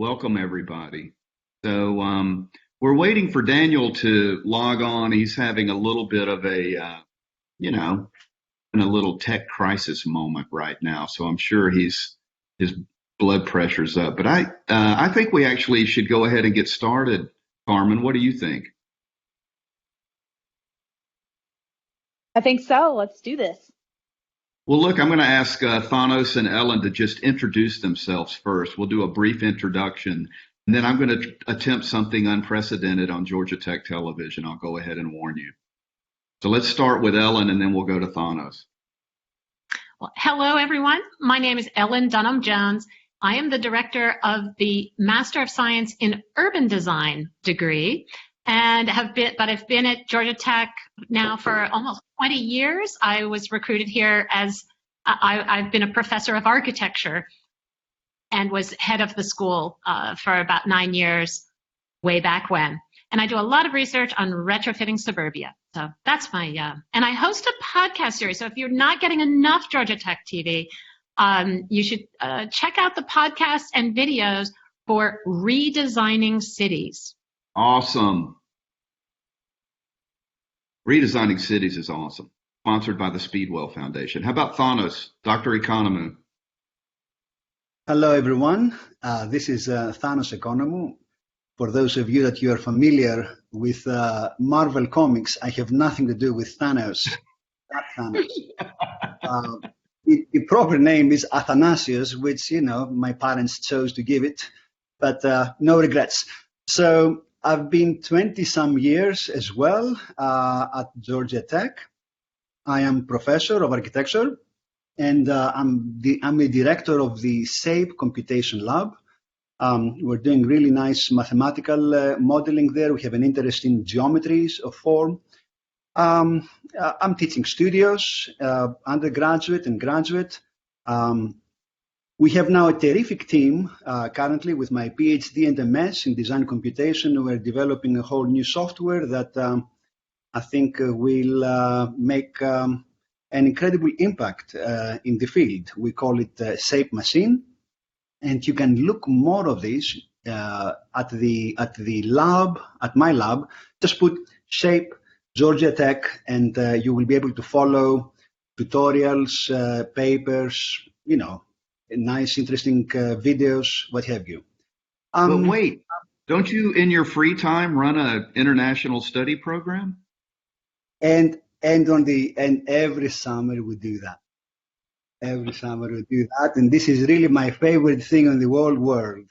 Welcome, everybody. So we're waiting for Daniel to log on. He's having a little bit of a in a little tech crisis moment right now. So I'm sure his blood pressure's up. But I think we actually should go ahead and get started. Carmen, what do you think? I think so. Let's do this. Well, look, I'm going to ask Thanos and Ellen to just introduce themselves first. We'll do a brief introduction, and then I'm going to attempt something unprecedented on Georgia Tech television. I'll go ahead and warn you. So let's start with Ellen, and then we'll go to Thanos. Well, hello, everyone. My name is Ellen Dunham Jones. I am the director of the Master of Science in Urban Design degree, and I've been at Georgia Tech now for almost 20 years. I was recruited here as I've been a professor of architecture and was head of the school for about 9 years, way back when. And I do a lot of research on retrofitting suburbia. So that's and I host a podcast series. So if you're not getting enough Georgia Tech TV, you should check out the podcasts and videos for Redesigning Cities. Awesome. Redesigning Cities is awesome. Sponsored by the Speedwell Foundation. How about Thanos, Dr. Economou? Hello, everyone. This is Thanos Economou. For those of you that you are familiar with Marvel Comics, I have nothing to do with Thanos. That Thanos. The proper name is Athanasius, which, my parents chose to give it, but no regrets. So I've been 20-some years as well at Georgia Tech. I am professor of architecture, and I'm the director of the SAPE Computation Lab. We're doing really nice mathematical modeling there. We have an interest in geometries of form. I'm teaching studios, undergraduate and graduate. We have now a terrific team currently with my PhD and MS in design computation. We're developing a whole new software that I think will make an incredible impact in the field. We call it SAPE Machine. And you can look more of this at the lab, at my lab. Just put SAPE Georgia Tech, and you will be able to follow tutorials, papers, nice, interesting videos, what have you. But wait, don't you in your free time run an international study program? And every summer we do that. Every summer we do that, and this is really my favorite thing in the whole world.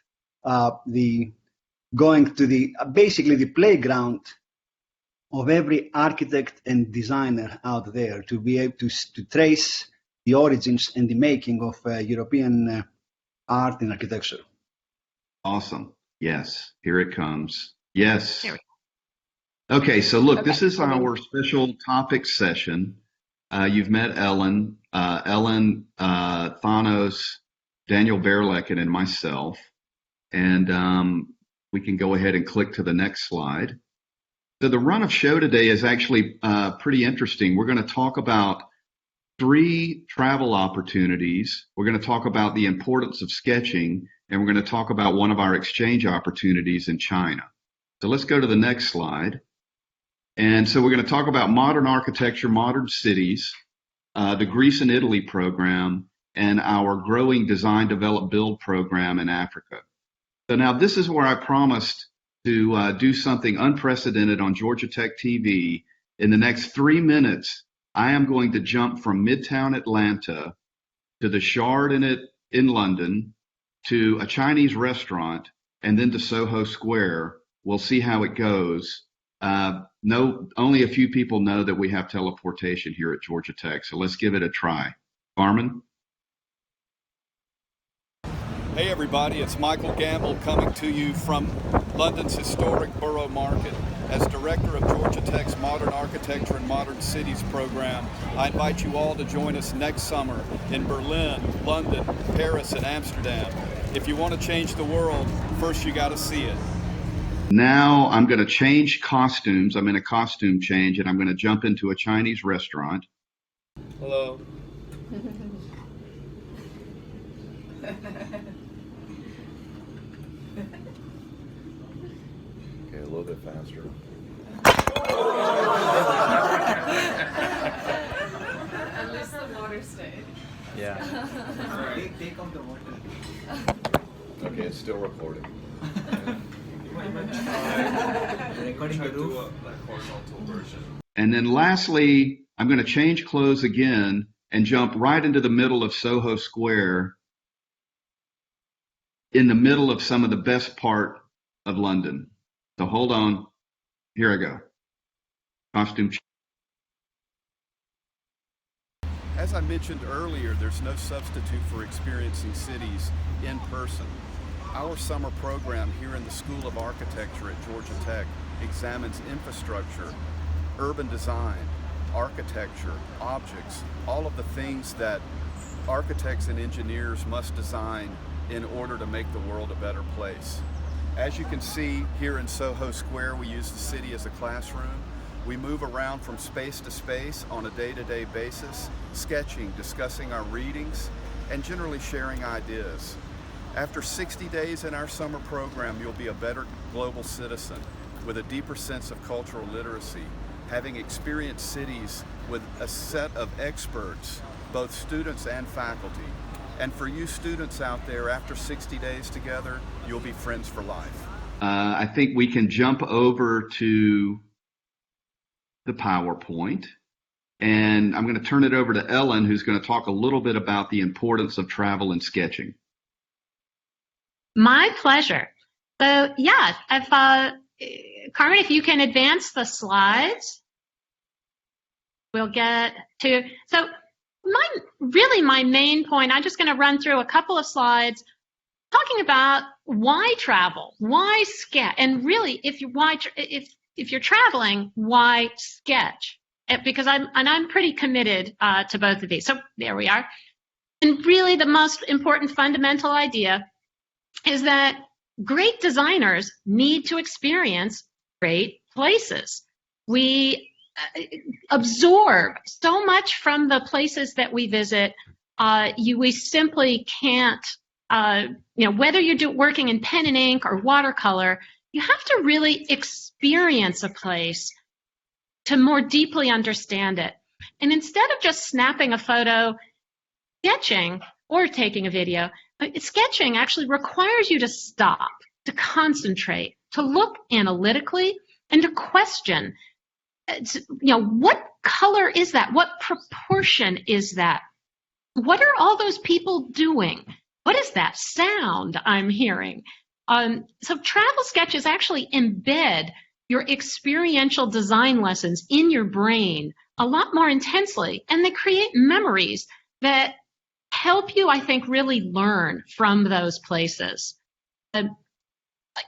Going to basically the playground of every architect and designer out there to be able to trace the origins and the making of European art and architecture. Awesome. Yes, here it comes. Yes. Okay, so look, this is our special topic session. You've met Ellen, Thanos, Daniel Berlecken, and myself. And we can go ahead and click to the next slide. So the run of show today is actually pretty interesting. We're going to talk about 3 travel opportunities. We're going to talk about the importance of sketching, and we're going to talk about one of our exchange opportunities in China. So let's go to the next slide. And so we're going to talk about modern architecture, modern cities, the Greece and Italy program, and our growing design, develop, build program in Africa. So now this is where I promised to do something unprecedented on Georgia Tech TV. In the next 3 minutes, I am going to jump from Midtown Atlanta to the Shard in London, to a Chinese restaurant, and then to Soho Square. We'll see how it goes. Only a few people know that we have teleportation here at Georgia Tech, so let's give it a try. Carmen? Hey everybody, it's Michael Gamble coming to you from London's historic Borough Market. As director of Georgia Tech's Modern Architecture and Modern Cities program, I invite you all to join us next summer in Berlin, London, Paris, and Amsterdam. If you want to change the world, first you got to see it. Now I'm going to change costumes. I'm in a costume change, and I'm going to jump into a Chinese restaurant. Hello. Okay, a little bit faster. At least the water stayed. Yeah. Take off the water. Okay, it's still recording. Recording the roof. And then lastly, I'm going to change clothes again and jump right into the middle of Soho Square, in the middle of some of the best part of London. So hold on. Here I go. Costume. As I mentioned earlier, there's no substitute for experiencing cities in person. Our summer program here in the School of Architecture at Georgia Tech examines infrastructure, urban design, architecture, objects, all of the things that architects and engineers must design in order to make the world a better place. As you can see here in Soho Square, we use the city as a classroom. We move around from space to space on a day-to-day basis, sketching, discussing our readings, and generally sharing ideas. After 60 days in our summer program, you'll be a better global citizen with a deeper sense of cultural literacy, having experienced cities with a set of experts, both students and faculty. And for you students out there, after 60 days together, you'll be friends for life. I think we can jump over to the PowerPoint. And I'm going to turn it over to Ellen, who's going to talk a little bit about the importance of travel and sketching. My pleasure. So yeah, Carmen, if you can advance the slides, we'll get to, so my main point, I'm just going to run through a couple of slides talking about why travel, why sketch, and really if you're traveling, why sketch? Because I'm pretty committed to both of these. So there we are. And really the most important fundamental idea is that great designers need to experience great places. We absorb so much from the places that we visit. We simply can't, whether you're working in pen and ink or watercolor, you have to really experience a place to more deeply understand it. And instead of just snapping a photo, sketching, or taking a video, sketching actually requires you to stop, to concentrate, to look analytically, and to question, what color is that? What proportion is that? What are all those people doing? What is that sound I'm hearing? So travel sketches actually embed your experiential design lessons in your brain a lot more intensely, and they create memories that help you, I think, really learn from those places.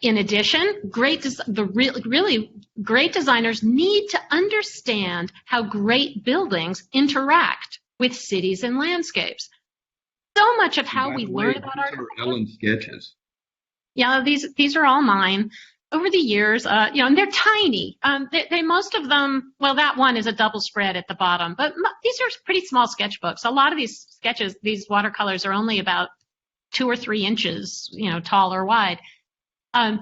In addition, really great designers need to understand how great buildings interact with cities and landscapes. So much of how we learn about our Ellen sketches. Yeah, these are all mine. Over the years, and they're tiny. They most of them, well, that one is a double spread at the bottom, but these are pretty small sketchbooks. A lot of these sketches, these watercolors are only about 2 or 3 inches, tall or wide. So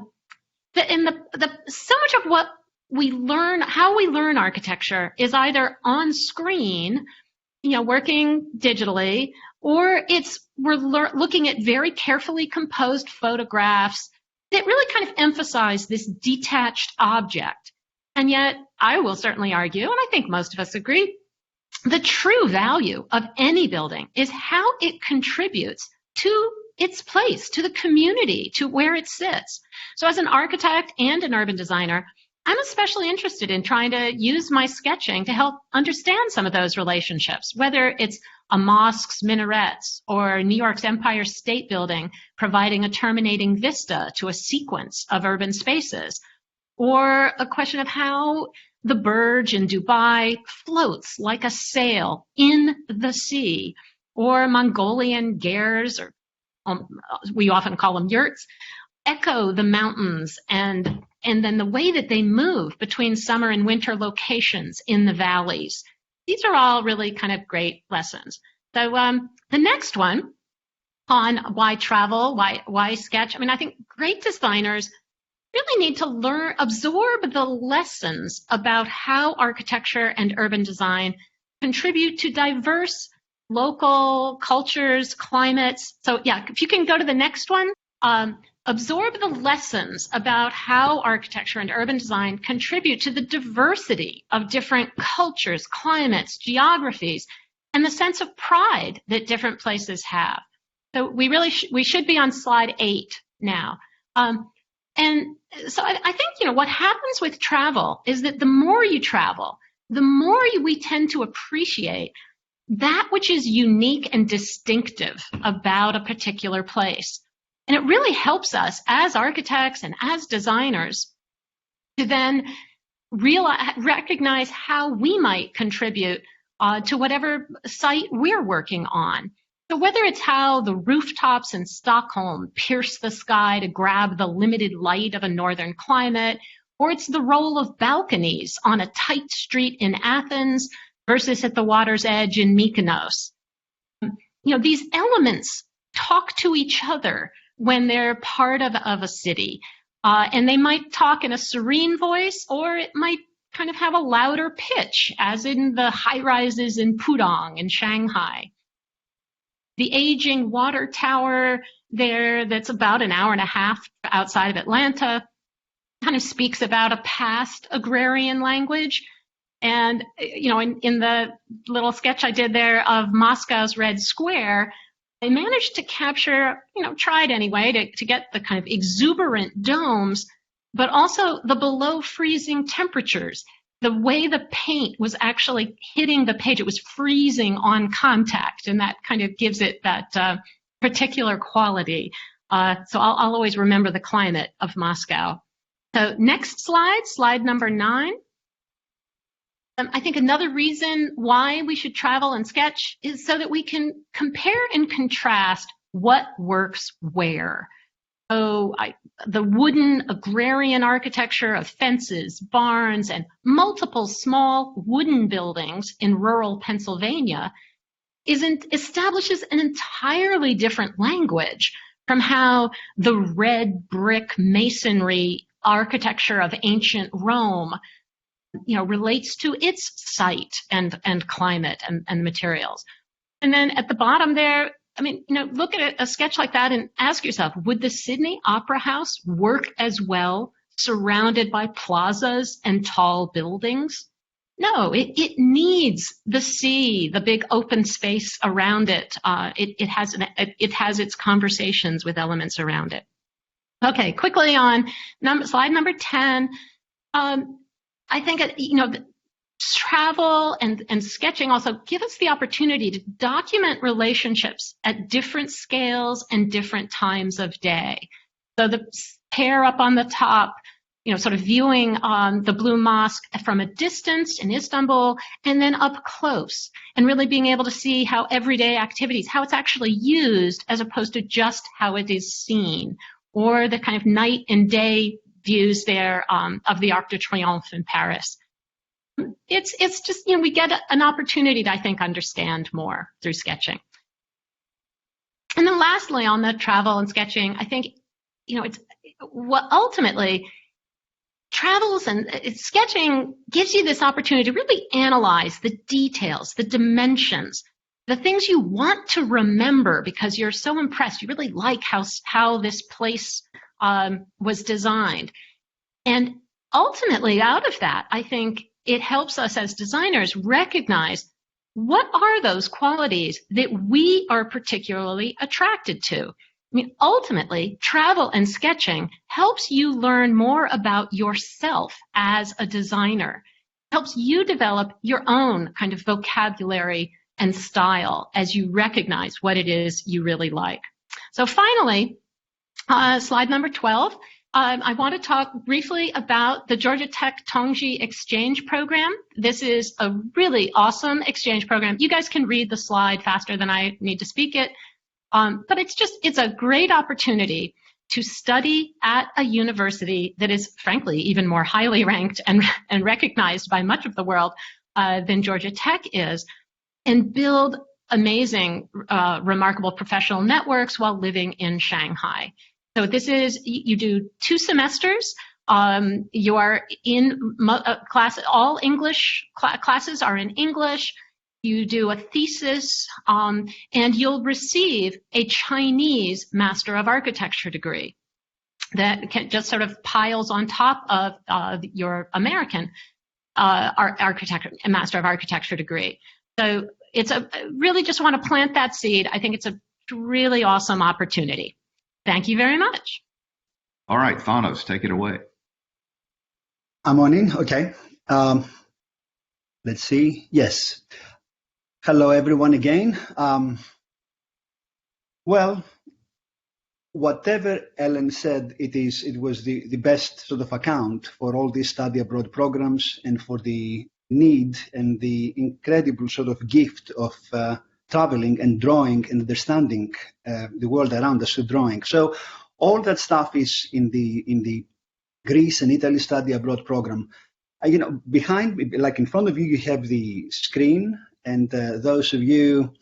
much of what we learn, how we learn architecture is either on screen, working digitally, or we're looking at very carefully composed photographs that really kind of emphasize this detached object. And yet, I will certainly argue, and I think most of us agree, the true value of any building is how it contributes to its place, to the community, to where it sits. So as an architect and an urban designer, I'm especially interested in trying to use my sketching to help understand some of those relationships, whether it's a mosque's minarets or New York's Empire State Building providing a terminating vista to a sequence of urban spaces, or a question of how the Burj in Dubai floats like a sail in the sea, or Mongolian gers, or we often call them yurts, echo the mountains and then the way that they move between summer and winter locations in the valleys. These are all really kind of great lessons. So the next one on why travel, why sketch. I mean, I think great designers really need to absorb the lessons about how architecture and urban design contribute to diverse local cultures, climates. So yeah, if you can go to the next one, absorb the lessons about how architecture and urban design contribute to the diversity of different cultures, climates, geographies, and the sense of pride that different places have. So we should be on slide 8 now. And so I think, what happens with travel is that the more you travel, the more we tend to appreciate that which is unique and distinctive about a particular place. And it really helps us as architects and as designers to then recognize how we might contribute to whatever site we're working on. So whether it's how the rooftops in Stockholm pierce the sky to grab the limited light of a northern climate, or it's the role of balconies on a tight street in Athens versus at the water's edge in Mykonos. These elements talk to each other when they're part of a city. And they might talk in a serene voice, or it might kind of have a louder pitch, as in the high-rises in Pudong in Shanghai. The aging water tower there that's about an hour and a half outside of Atlanta kind of speaks about a past agrarian language. And, in the little sketch I did there of Moscow's Red Square, I managed to capture, tried anyway, to get the kind of exuberant domes, but also the below freezing temperatures. The way the paint was actually hitting the page, it was freezing on contact, and that kind of gives it that particular quality. So I'll always remember the climate of Moscow. So next slide number 9. I think another reason why we should travel and sketch is so that we can compare and contrast what works where. So the wooden agrarian architecture of fences, barns, and multiple small wooden buildings in rural Pennsylvania establishes an entirely different language from how the red brick masonry architecture of ancient Rome relates to its site and climate and materials. And then at the bottom there, look at a sketch like that and ask yourself, would the Sydney Opera House work as well surrounded by plazas and tall buildings? No, it needs the sea, the big open space around it. It has its conversations with elements around it. Okay, quickly on slide number 10. I think, travel and sketching also give us the opportunity to document relationships at different scales and different times of day. So the pair up on the top, sort of viewing the Blue Mosque from a distance in Istanbul, and then up close, and really being able to see how everyday activities, how it's actually used as opposed to just how it is seen, or the kind of night and day views there of the Arc de Triomphe in Paris. It's just, we get an opportunity to, I think, understand more through sketching. And then lastly, on the travel and sketching, I think, it's what ultimately travels and sketching gives you this opportunity to really analyze the details, the dimensions, the things you want to remember because you're so impressed. You really like how this place was designed. And ultimately, out of that, I think it helps us as designers recognize what are those qualities that we are particularly attracted to. Ultimately, travel and sketching helps you learn more about yourself as a designer. It helps you develop your own kind of vocabulary and style as you recognize what it is you really like. So finally, slide number 12. I want to talk briefly about the Georgia Tech Tongji Exchange Program. This is a really awesome exchange program. You guys can read the slide faster than I need to speak it. But it's a great opportunity to study at a university that is, frankly, even more highly ranked and recognized by much of the world than Georgia Tech is, and build amazing, remarkable professional networks while living in Shanghai. So this is, you do 2 semesters. You are in class, all English classes are in English. You do a thesis, and you'll receive a Chinese Master of Architecture degree that just sort of piles on top of your American Master of Architecture degree. So it's really just want to plant that seed. I think it's a really awesome opportunity. Thank you very much. All right, Thanos, take it away. I'm on in. Okay. Let's see. Yes. Hello, everyone again. Well, whatever Ellen said, it was the best sort of account for all these study abroad programs and for the need and the incredible sort of gift of traveling and drawing and understanding the world around us through drawing. So all that stuff is in the Greece and Italy study abroad program. Behind me, like in front of you, you have the screen, and those of you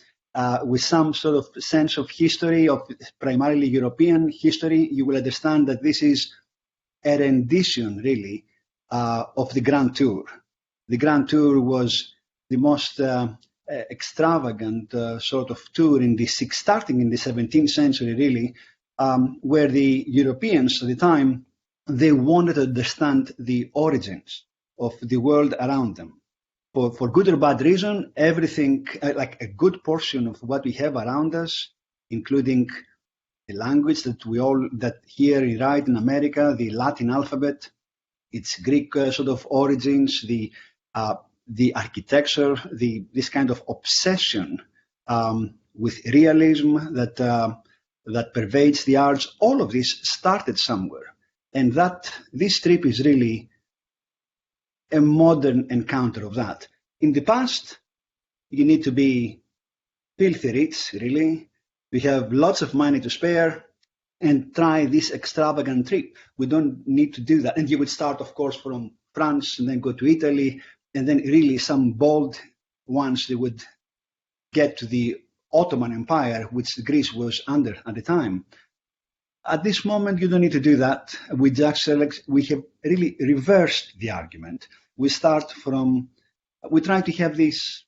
with some sort of sense of history, of primarily European history, you will understand that this is a rendition, really, of the Grand Tour. The Grand Tour was the most extravagant sort of tour starting in the 17th century, really, where the Europeans at the time, they wanted to understand the origins of the world around them. For good or bad reason, everything, like a good portion of what we have around us, including the language that here right in America, the Latin alphabet, its Greek sort of origins, the architecture, this kind of obsession with realism that pervades the arts, all of this started somewhere. And this trip is really a modern encounter of that. In the past, you need to be filthy rich, really. We have lots of money to spare and try this extravagant trip. We don't need to do that. And you would start, of course, from France and then go to Italy, and then really some bold ones, they would get to the Ottoman Empire, which Greece was under at the time. At this moment, you don't need to do that. We have really reversed the argument. We try to have this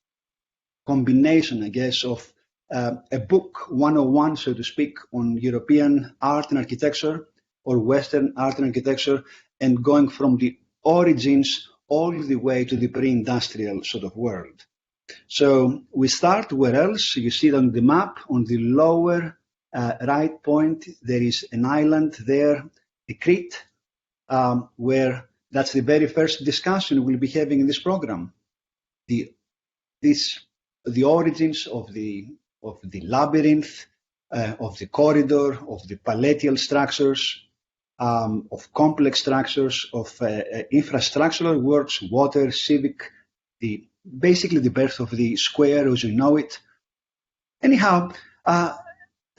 combination, I guess, of a book 101, so to speak, on European art and architecture or Western art and architecture, and going from the origins all the way to the pre-industrial sort of world. So we start where else? You see it on the map, on the lower right point, there is an island there, Crete, where that's the very first discussion we'll be having in this program. The origins of the labyrinth, of the corridor, of the palatial structures, of complex structures, of infrastructural works, water, civic, basically the birth of the square as we know it. Anyhow,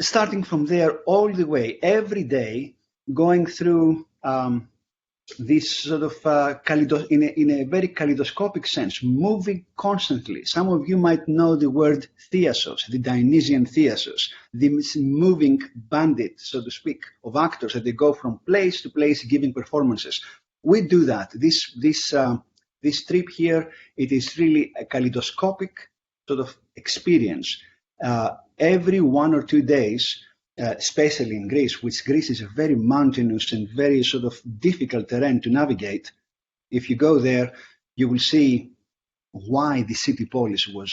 starting from there all the way, every day, going through this sort of in a very kaleidoscopic sense, moving constantly. Some of you might know the word theiasos, the Dionysian theiasos, this moving bandit, so to speak, of actors that they go from place to place giving performances. We do that. This trip here, it is really a kaleidoscopic sort of experience. Every 1 or 2 days, especially in Greece, which Greece is a very mountainous and very sort of difficult terrain to navigate. If you go there, you will see why the city polis was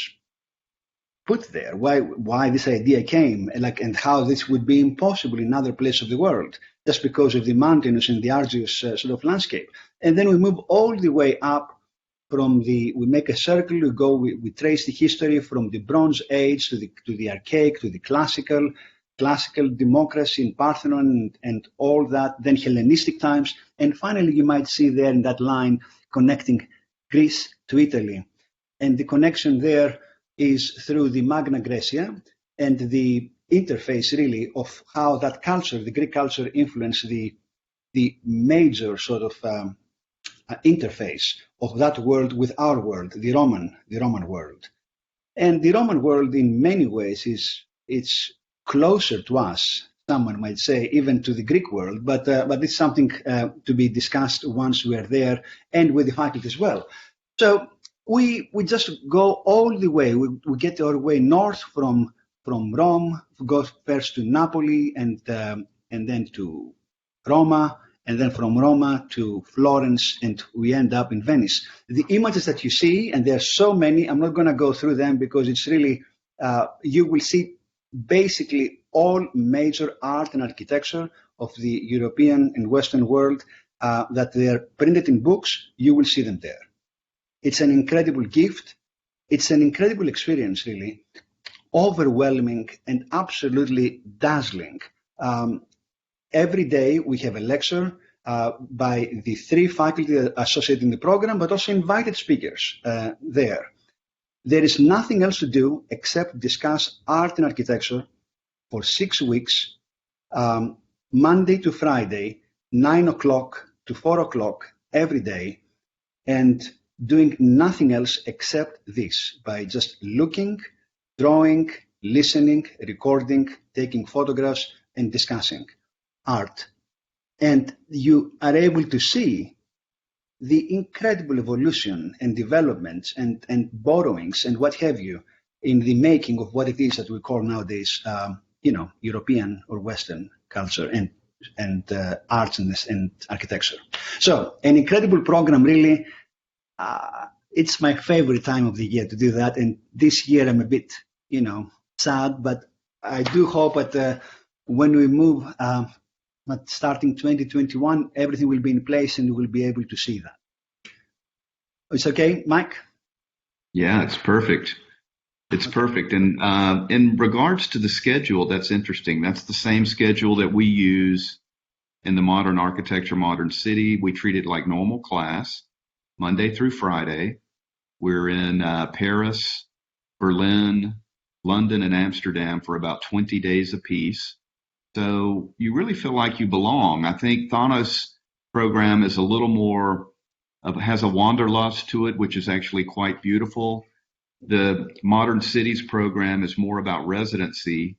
put there, why this idea came, and how this would be impossible in other places of the world, just because of the mountainous and the arduous sort of landscape. And then we move all the way up we make a circle, we trace the history from the Bronze Age to the Archaic, to the classical democracy in Parthenon and all that, then Hellenistic times, and finally you might see there in that line connecting Greece to Italy. And the connection there is through the Magna Graecia and the interface really of how that culture, the Greek culture, influenced the major sort of interface of that world with our world, the Roman world. And the Roman world in many ways it's closer to us someone might say, even to the Greek world, but it's something to be discussed once we are there and with the faculty as well. So we just go all the way. We get our way north from Rome, go first to Napoli and then to Roma, and then from Roma to Florence, and we end up in Venice. The images that you see, and there are so many, I'm not going to go through them because it's really, you will see basically all major art and architecture of the European and Western world that they are printed in books. You will see them there. It's an incredible gift. It's an incredible experience, really, overwhelming and absolutely dazzling. Every day we have a lecture by the 3 faculty associated in the program, but also invited speakers there. There is nothing else to do except discuss art and architecture for 6 weeks, Monday to Friday, 9 o'clock to 4 o'clock every day, and doing nothing else except this, by just looking, drawing, listening, recording, taking photographs, and discussing art. And you are able to see the incredible evolution and developments and borrowings and what have you in the making of what it is that we call nowadays, European or Western culture and arts and architecture. So an incredible program, really. It's my favorite time of the year to do that. And this year I'm a bit, sad, but I do hope that when we move, starting 2021, everything will be in place and we'll be able to see that. It's okay, Mike? Yeah, it's perfect. It's perfect. And in regards to the schedule, that's interesting. That's the same schedule that we use in the Modern Architecture, Modern City. We treat it like normal class, Monday through Friday. We're in Paris, Berlin, London, and Amsterdam for about 20 days apiece. So you really feel like you belong. I think Thanos' program is a little more, has a wanderlust to it, which is actually quite beautiful. The Modern Cities program is more about residency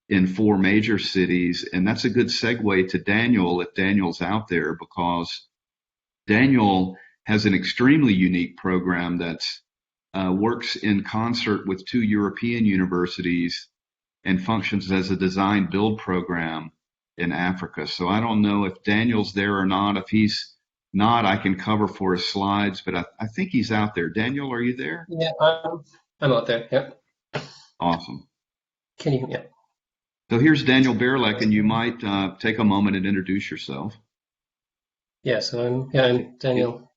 in 4 major cities. And that's a good segue to Daniel, if Daniel's out there, because Daniel has an extremely unique program that works in concert with 2 European universities and functions as a design build program in Africa. So I don't know if Daniel's there or not. If he's not, I can cover for his slides, but I think he's out there. Daniel, are you there? Yeah, I'm out there. Yeah. Awesome. Can you? Yeah. So here's Daniel Berlek, and you might take a moment and introduce yourself. Yeah. So I'm Daniel.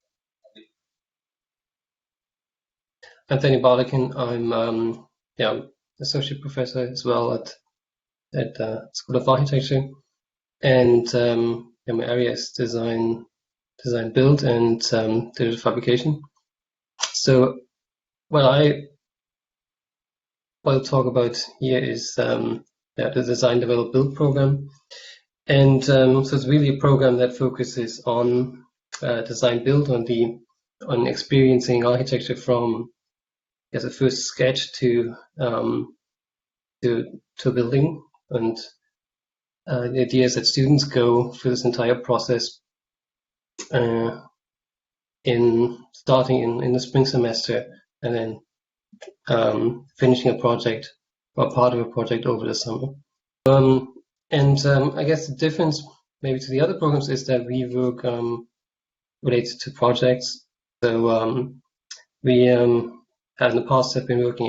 I'm Daniel Berlek. I'm associate professor as well at School of Architecture, and my area is design build and digital fabrication. So what I'll talk about here is the design develop build program, and so it's really a program that focuses on design build, on experiencing architecture from as a first sketch to building, and the idea is that students go through this entire process starting in the spring semester, and then finishing a project or part of a project over the summer. I guess the difference maybe to the other programs is that we work related to projects. So we in the past have been working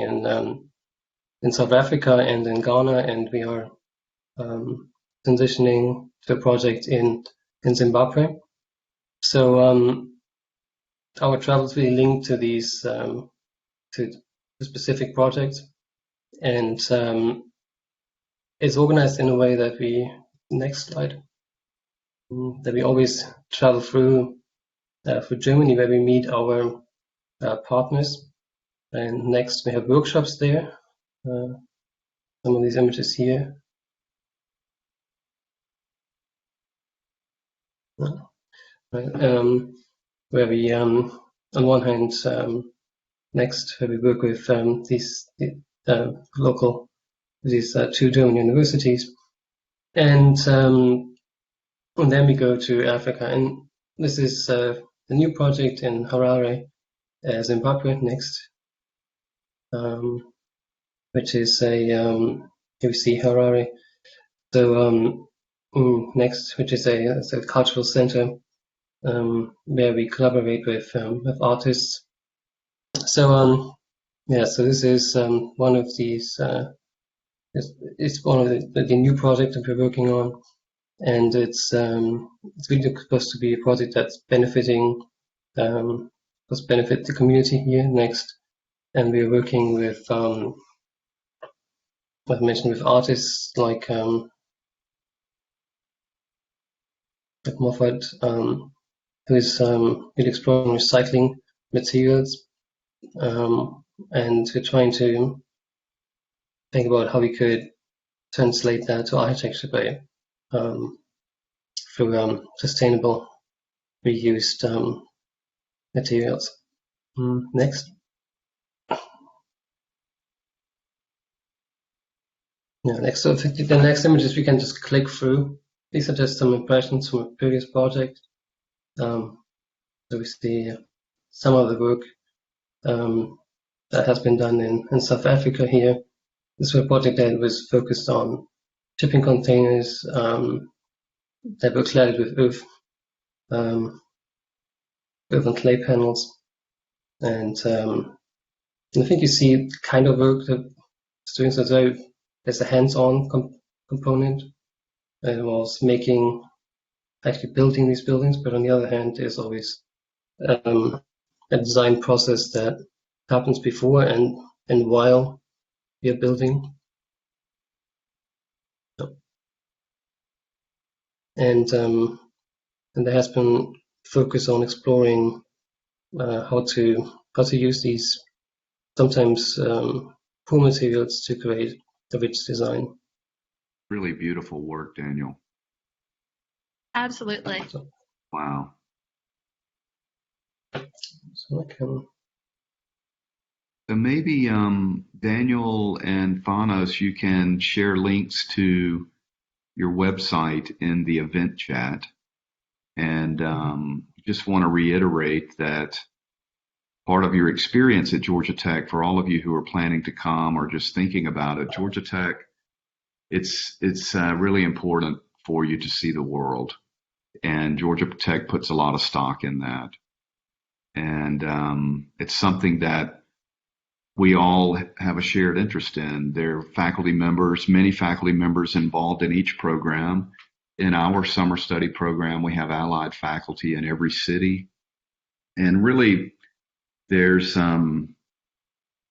in South Africa and in Ghana, and we are transitioning to a project in Zimbabwe. So our travels really linked to these to specific projects, and it's organized in a way that next slide, that we always travel through Germany, where we meet our partners. And next we have workshops there. Some of these images here. Right, where we, on one hand, next where we work with these 2 German universities, And then we go to Africa. And this is a new project in Harare, Zimbabwe next, which is here we see Harare. So next, which is a cultural center where we collaborate with artists. So so this is one of these. It's one of the new projects that we're working on, and it's really supposed to be a project that's benefiting, supposed to benefit the community here next. And we're working with, I've mentioned, with artists like Moffat, who is really exploring recycling materials, and we're trying to think about how we could translate that to architecture by through sustainable reused materials. Next. Yeah, next. So the next images we can just click through. These are just some impressions from a previous project. So we see some of the work that has been done in South Africa here. This was a project that was focused on shipping containers that were cladded with earth and clay panels. And I think you see the kind of work that students are doing. There's a hands-on component. It was actually building these buildings, but on the other hand, there's always a design process that happens before and while we are building. And there has been focus on exploring how to use these sometimes poor materials to create a rich design. Really beautiful work, Daniel. Absolutely. Wow. So I can. So maybe Daniel and Thanos, you can share links to your website in the event chat. And just want to reiterate that part of your experience at Georgia Tech, for all of you who are planning to come or just thinking about it, Georgia Tech, it's really important for you to see the world. And Georgia Tech puts a lot of stock in that. And it's something that we all have a shared interest in. There are faculty members, many faculty members involved in each program. In our summer study program, we have allied faculty in every city. And really, there's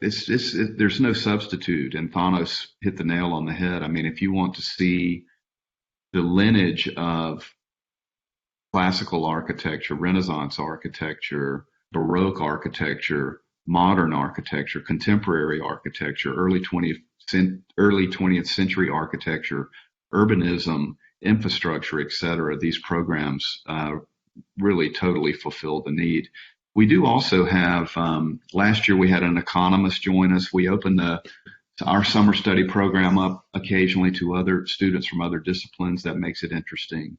there's no substitute. And Thanos hit the nail on the head. I mean, if you want to see the lineage of classical architecture, Renaissance architecture, Baroque architecture, modern architecture, contemporary architecture, early 20th century architecture, urbanism, infrastructure, etc., these programs really totally fulfill the need. We do also have, last year we had an economist join us. We opened our summer study program up occasionally to other students from other disciplines. That makes it interesting.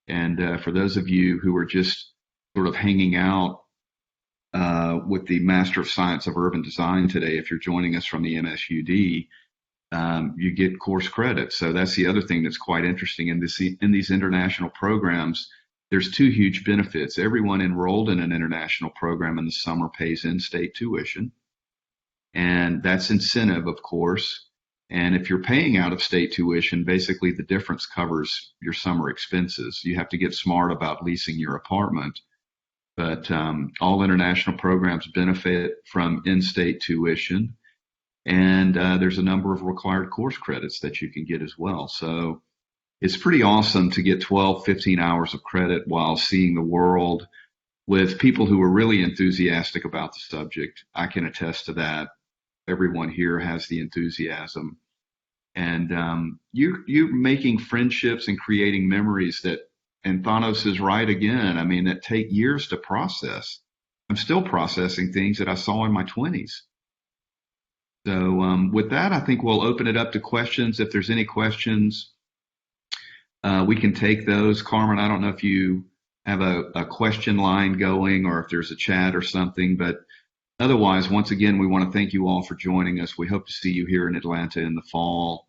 And for those of you who are just sort of hanging out with the Master of Science of Urban Design today, if you're joining us from the MSUD, you get course credit. So that's the other thing that's quite interesting in these international programs. There's two huge benefits. Everyone enrolled in an international program in the summer pays in-state tuition, and that's incentive, of course. And if you're paying out-of-state tuition, basically the difference covers your summer expenses. You have to get smart about leasing your apartment. But all international programs benefit from in-state tuition. And there's a number of required course credits that you can get as well. So it's pretty awesome to get 12, 15 hours of credit while seeing the world with people who are really enthusiastic about the subject. I can attest to that. Everyone here has the enthusiasm. And you're making friendships and creating memories that, and Thanos is right again, I mean, that take years to process. I'm still processing things that I saw in my 20s. So with that, I think we'll open it up to questions. If there's any questions, we can take those. Carmen, I don't know if you have a question line going or if there's a chat or something, but otherwise, once again, we want to thank you all for joining us. We hope to see you here in Atlanta in the fall.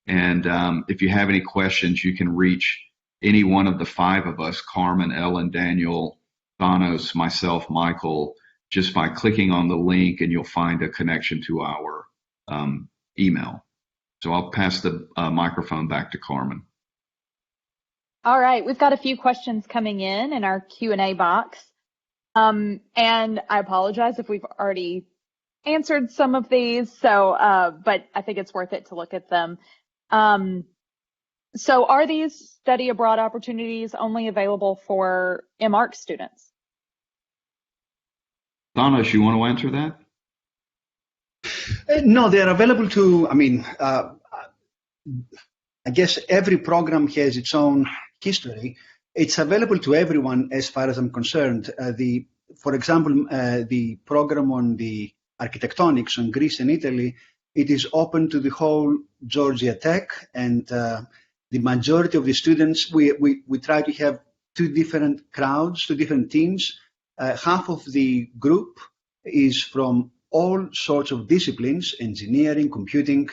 And if you have any questions, you can reach any one of the five of us, Carmen, Ellen, Daniel, Thanos, myself, Michael, just by clicking on the link, and you'll find a connection to our email. So I'll pass the microphone back to Carmen. All right, we've got a few questions coming in our Q&A box. And I apologize if we've already answered some of these, but I think it's worth it to look at them. So are these study abroad opportunities only available for MArch students? Thanos, you want to answer that? No, they are available to, I guess every program has its own history. It's available to everyone as far as I'm concerned. For example, the program on the architectonics on Greece and Italy, it is open to the whole Georgia Tech, and the majority of the students, we try to have two different crowds, two different teams. Half of the group is from all sorts of disciplines, engineering, computing,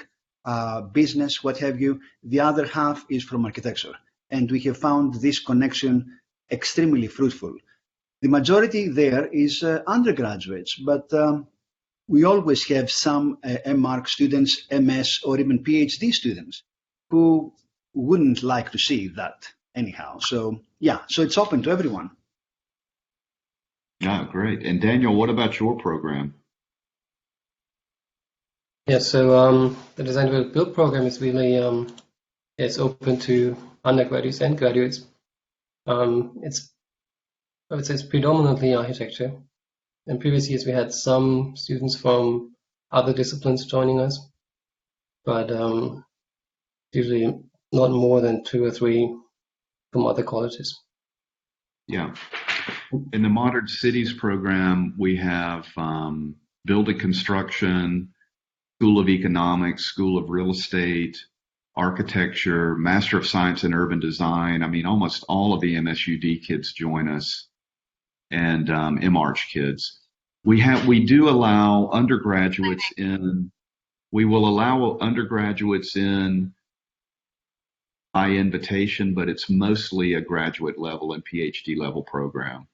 business, what have you. The other half is from architecture. And we have found this connection extremely fruitful. The majority there is undergraduates, but we always have some MArch students, MS, or even PhD students who wouldn't like to see that anyhow. So yeah, so it's open to everyone. Oh, great. And Daniel, what about your program? Yeah, so the Design Develop Build program is really it's open to undergraduates and graduates. I would say it's predominantly architecture. In previous years, we had some students from other disciplines joining us, but usually not more than 2 or 3 from other colleges. Yeah. In the Modern Cities program, we have building construction, School of Economics, School of Real Estate, Architecture, Master of Science in Urban Design. I mean, almost all of the MSUD kids join us, and MArch kids. We do allow undergraduates in. We will allow undergraduates in by invitation, but it's mostly a graduate level and PhD level program.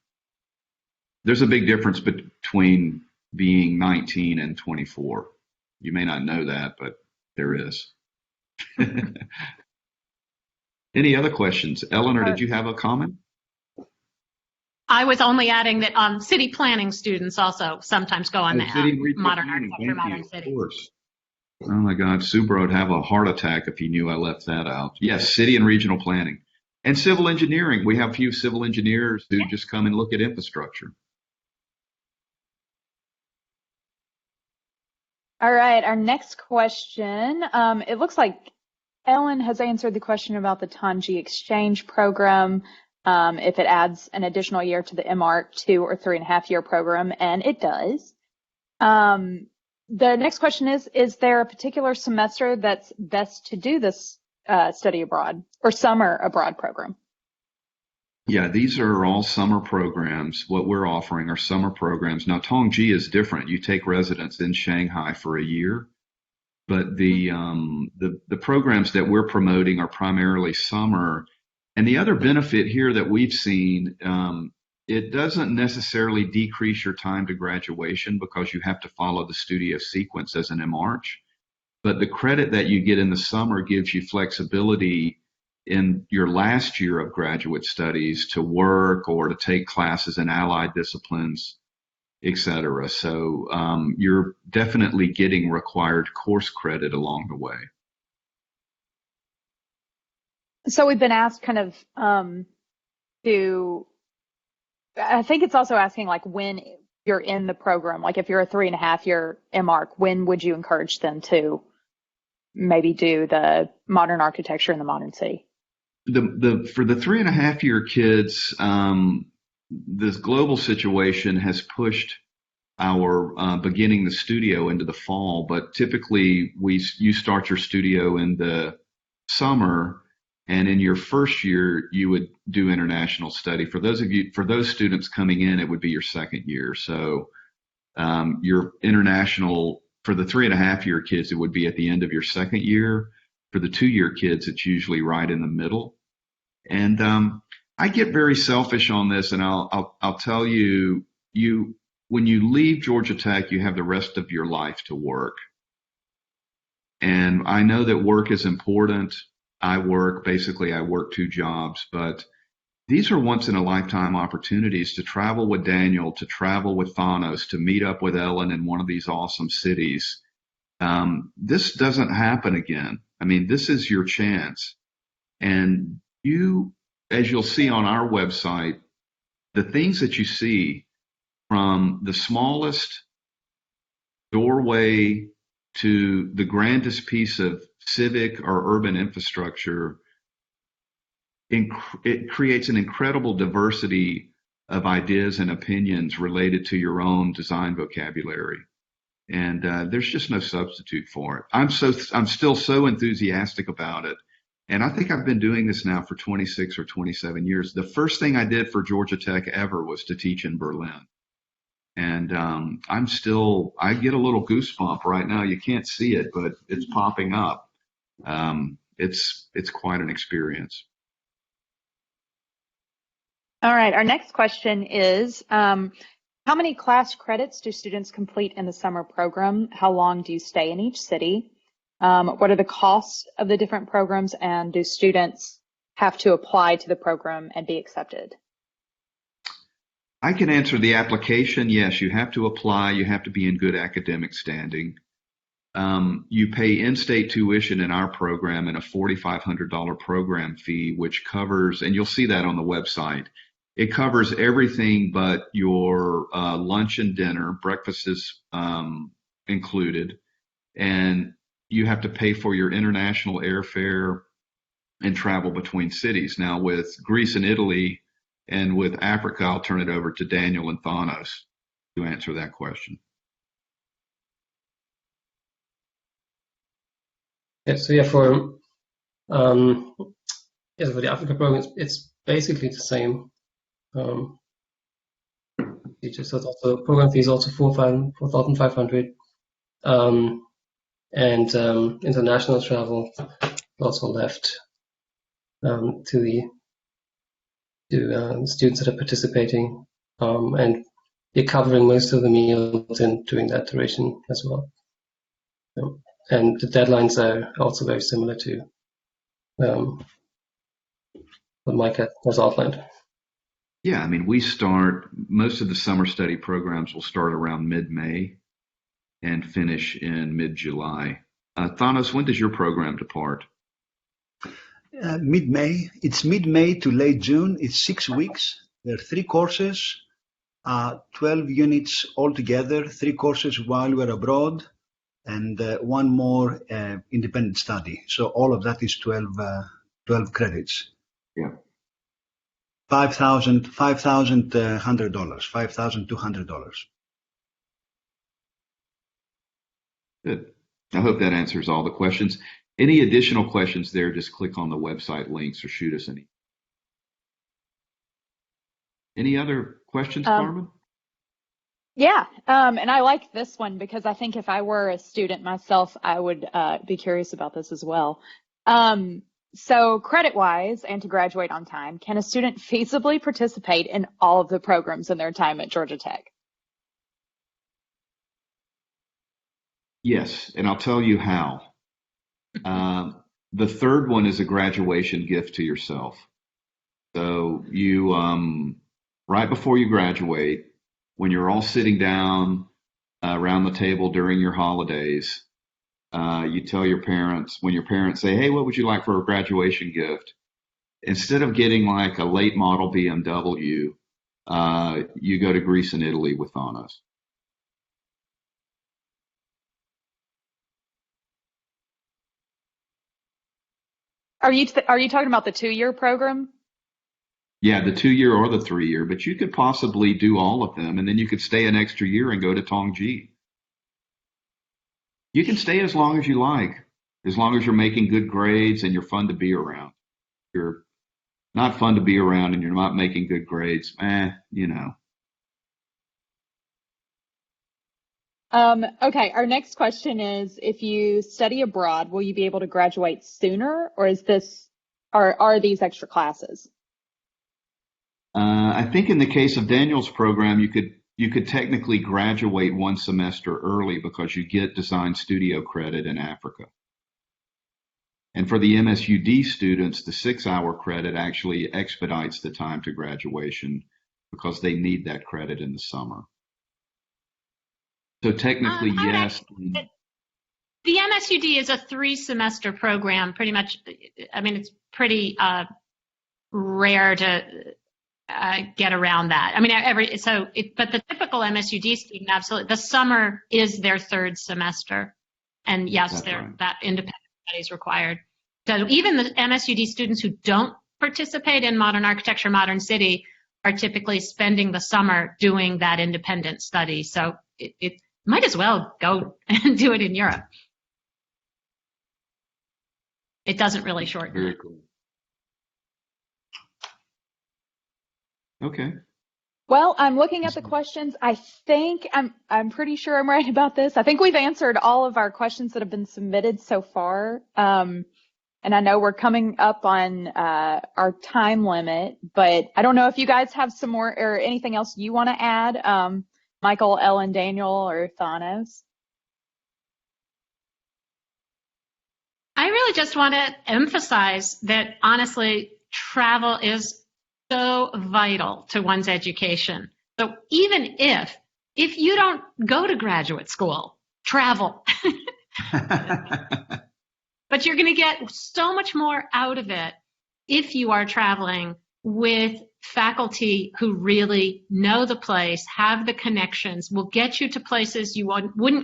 There's a big difference between being 19 and 24. You may not know that, but there is. Any other questions? Eleanor, did you have a comment? I was only adding that city planning students also sometimes go on the Modern Architecture, Modern City. Of course. Oh my God, Subra would have a heart attack if he knew I left that out. Yes, city and regional planning. And civil engineering. We have a few civil engineers who just come and look at infrastructure. All right, our next question. It looks like Ellen has answered the question about the Tanji Exchange program, if it adds an additional year to the MArch 2 or 3.5 year program, and it does. The next question is there a particular semester that's best to do this study abroad or summer abroad program? Yeah, these are all summer programs. What we're offering are summer programs. Now, Tongji is different. You take residence in Shanghai for a year, but the programs that we're promoting are primarily summer. And the other benefit here that we've seen, it doesn't necessarily decrease your time to graduation because you have to follow the studio sequence as an MArch. But the credit that you get in the summer gives you flexibility in your last year of graduate studies to work or to take classes in allied disciplines, et cetera. So you're definitely getting required course credit along the way. So we've been asked kind of I think it's also asking like when you're in the program, like if you're a 3.5 year MArch, when would you encourage them to maybe do the modern architecture in the modern city? For the 3.5 year kids, this global situation has pushed our beginning the studio into the fall, but typically you start your studio in the summer, And in your first year, you would do international study. For those students coming in, it would be your second year. So your international, for the 3.5-year kids, it would be at the end of your second year. For the 2-year kids, it's usually right in the middle. And I get very selfish on this, and I'll tell you, when you leave Georgia Tech, you have the rest of your life to work. And I know that work is important. I work 2 jobs, but these are once in a lifetime opportunities to travel with Daniel, to travel with Thanos, to meet up with Ellen in one of these awesome cities. This doesn't happen again. I mean, this is your chance. And you, as you'll see on our website, the things that you see, from the smallest doorway to the grandest piece of civic or urban infrastructure, it creates an incredible diversity of ideas and opinions related to your own design vocabulary. And there's just no substitute for it. I'm still so enthusiastic about it. And I think I've been doing this now for 26 or 27 years. The first thing I did for Georgia Tech ever was to teach in Berlin. And I get a little goosebump right now. You can't see it, but it's popping up. It's quite an experience. All right. Our next question is, how many class credits do students complete in the summer program? How long do you stay in each city? What are the costs of the different programs, and do students have to apply to the program and be accepted? I can answer the application. Yes, you have to apply. You have to be in good academic standing. You pay in-state tuition in our program and a $4,500 program fee, which covers, and you'll see that on the website, it covers everything but your lunch and dinner. Breakfast is included. And you have to pay for your international airfare and travel between cities. Now, with Greece and Italy and with Africa, I'll turn it over to Daniel and Thanos to answer that question. Yeah, so for the Africa program, it's basically the same. It's also program fee is also 4,500, and international travel also left to students that are participating, and you're covering most of the meals during that duration as well. And the deadlines are also very similar to what Mike has outlined. Yeah, I mean, most of the summer study programs will start around mid-May and finish in mid-July. Thanos, when does your program depart? Mid-May. It's mid-May to late June. It's 6 weeks. There are 3 courses, 12 units altogether, 3 courses while we're abroad, and 1 more independent study. So all of that is 12 credits. Yeah. $5,200. $5,200. Good. I hope that answers all the questions. Any additional questions there, just click on the website links or shoot us any. Any other questions, Carmen? Yeah, and I like this one because I think if I were a student myself, I would be curious about this as well. So credit-wise, and to graduate on time, can a student feasibly participate in all of the programs in their time at Georgia Tech? Yes, and I'll tell you how. The third one is a graduation gift to yourself. So you, right before you graduate, when you're all sitting down around the table during your holidays, you tell your parents, when your parents say, hey, what would you like for a graduation gift? Instead of getting like a late model BMW, you go to Greece and Italy with Thanos. Are you talking about the 2-year program? Yeah, the 2-year or the 3-year, but you could possibly do all of them, and then you could stay an extra year and go to Tongji. You can stay as long as you like, as long as you're making good grades and you're fun to be around. you're not fun to be around and you're not making good grades, you know. Okay, our next question is, if you study abroad, will you be able to graduate sooner, or are these extra classes? I think in the case of Daniel's program, you could technically graduate one semester early because you get design studio credit in Africa. And for the MSUD students, the 6-hour credit actually expedites the time to graduation because they need that credit in the summer. So technically, yes. The MSUD is a 3-semester program, pretty much. I mean, it's pretty rare to get around that. I mean, but the typical MSUD student, absolutely, the summer is their 3rd semester, and yes, that independent study is required. So even the MSUD students who don't participate in Modern Architecture, Modern City are typically spending the summer doing that independent study. So it might as well go and do it in Europe. It doesn't really shorten Very it. cool. Okay. Well, I'm looking at the questions. I think I'm pretty sure I'm right about this. I think we've answered all of our questions that have been submitted so far. And I know we're coming up on our time limit, but I don't know if you guys have some more or anything else you want to add, Michael, Ellen, Daniel, or Thanos. I really just want to emphasize that, honestly, travel is so vital to one's education. So even if you don't go to graduate school, travel. But you're going to get so much more out of it if you are traveling with faculty who really know the place, have the connections, will get you to places you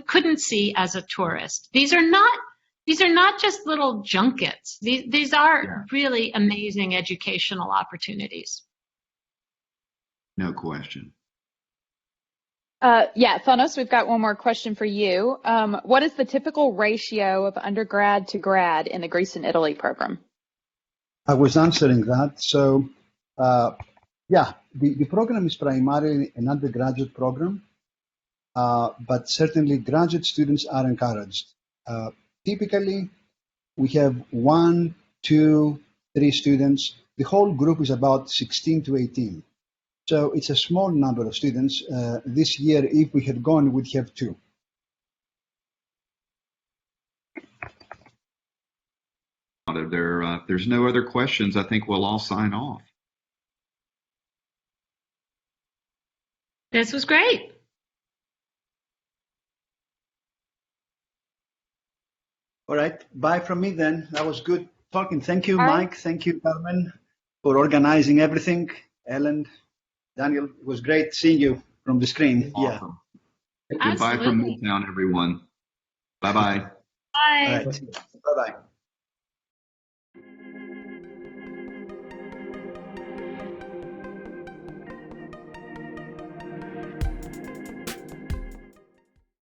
couldn't see as a tourist. These are not just little junkets. These are really amazing educational opportunities. No question. Thanos, we've got one more question for you. What is the typical ratio of undergrad to grad in the Greece and Italy program? I was answering that. So, the program is primarily an undergraduate program, but certainly graduate students are encouraged. Typically, we have 1, 2, 3 students. The whole group is about 16 to 18. So it's a small number of students. This year, if we had gone, we'd have 2. There's no other questions. I think we'll all sign off. This was great. All right. Bye from me then. That was good talking. Thank you, Mike. Thank you, Carmen, for organizing everything. Ellen, Daniel, it was great seeing you from the screen. Awesome. Yeah. Goodbye from Midtown, everyone. Bye-bye. Bye. All right. Bye-bye.